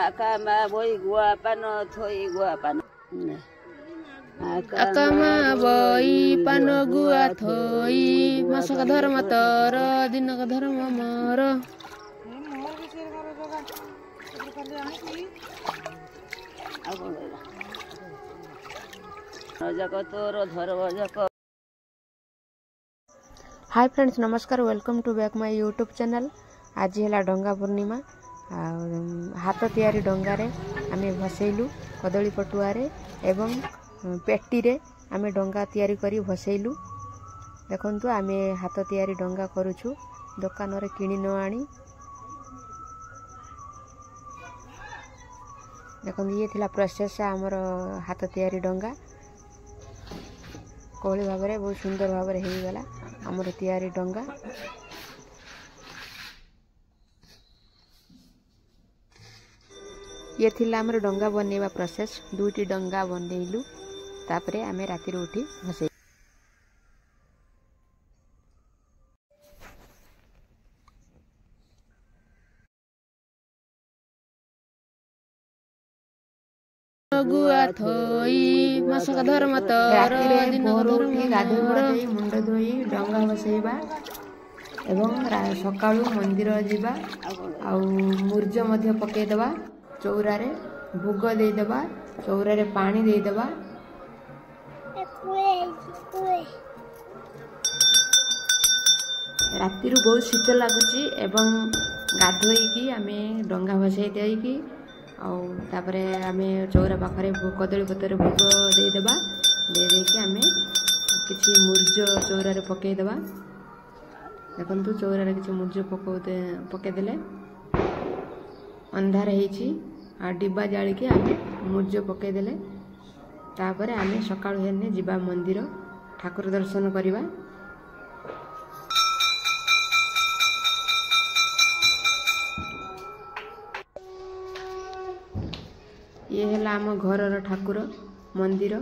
आकामा बोई गुआ पान थोई गुआ पान आकामा बोई पान गुआ थोई मासक धर्म तर दिनक धर्म मोर हाय फ्रेंड्स नमस्कार welcome to back my YouTube channel. आज है डंगा पूर्णिमा हाथ तैयारी डंगारे आमे भसैलु कदली पटुआरे एवं पेटी रे आमे डंगा तैयारी करी भसैलु। देखंतु आमे हाथ तैयारी डंगा करूछु दुकान रे किनी न आनी। देखंतु ये थिला प्रोसेस हमर हाथ तैयारी डंगा कोली भाव में बहुत सुंदर भाव में हो गला हमर तैयारी डंगा। ये थिला हमर डंगा बनेवा प्रोसेस दुटी डंगा बनेलु तापरे आमे राती रे उठी भसे गुआ थोई मासक धर्म तर भोर उठी गाधोई मुंड धोई डंगा बसैबा एवं सकाळु मंदिर जीवा आ मुर्ज मध्य पकई देबा चौरा रे भोग दे देबा चौरा रे पानी दे देबा। राती रु बहुत शीत लागुची एवं गाधोई की आमे डंगा बसै देई तापरे आमे चौरा पाखरे कदली पत्र भोग देदेबा दे देकी आमे किछि मुर्ज चौरा रे पकई देबा। देखंतु चौरा रे किछि मुर्ज पकई देले अंधार हेछि आ डिब्बा जाली के आमे मुर्ज पकई देले तापरे आमे सकाळ हेने जिबा मंदिर ठाकुर दर्शन करिबा। ये है आम घर ठाकुर मंदिर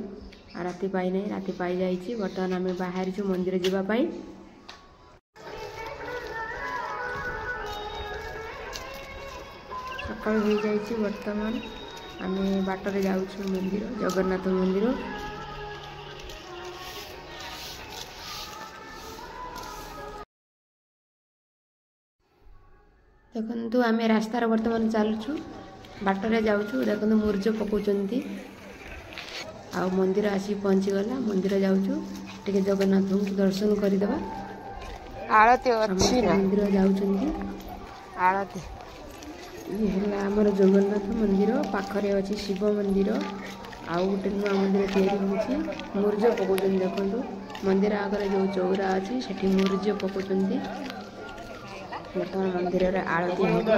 राति पाई नहीं राति पाई जाइए बर्तमान आम बाहर मंदिर जावाई। सकाल हो जाइए बर्तमान आम बाटर जाऊँ मंदिर जगन्नाथ मंदिर। देखु आम रास्तार बर्तमान चलुछु बाटरे जाऊँ देखो मुर्ज पकाउछंती आ मंदिर आसी पहुँची गला मंदिर जाऊँ टे जगन्नाथ को दर्शन करदेबा। आरती अच्छी मंदिर जाऊँगी आरती ये है आमर जगन्नाथ मंदिर पाखरे अच्छी शिव मंदिर आउ गोटे नुआ मंदिर तैयारी होची मुर्ज पकाउछंती। देखंतु मंदिर आगे जो चौरा अच्छी सेठी मुर्ज पकाउछंती बर्तमान मंदिर रे आरती होगा।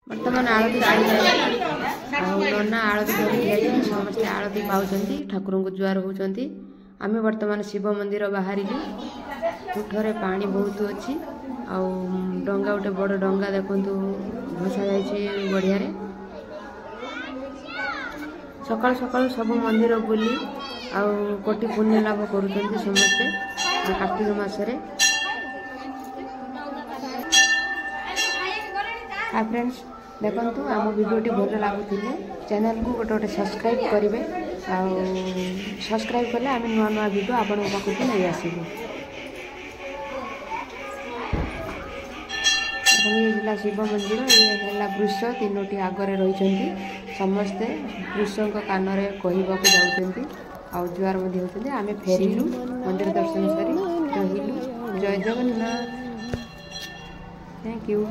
बर्तमान आरती नना आरती समस्ते आरती पाँच ठाकुर को जुआर होती। आम बर्तमान शिव मंदिर बाहर उठरे पानी बहुत अच्छी आ डंगा गोटे बड़ डंगा देखु भसा जाइए बढ़िया रे। सकाल सकाल सब मंदिर बुली कोटि पुण्य लाभ करुँच समस्ते कार्तिक मासरे। हाय फ्रेंड्स देखंतु आम वीडियोटी भल लगुले चैनल को गोटे गोटे सब्सक्राइब करेंगे सब्सक्राइब कले आम नुआ नुआ वीडियो आपण पाखु नहीं आसबू। ये जिला शिव मंदिर ये है वृष तीनोटी आगरे रही समस्ते वृषों कान में कहवाक जाऊँगी आ जुआर होती आम फेरिलु मंदिर दर्शन कर रहिलु। जय जगन्नाथ थैंक यू।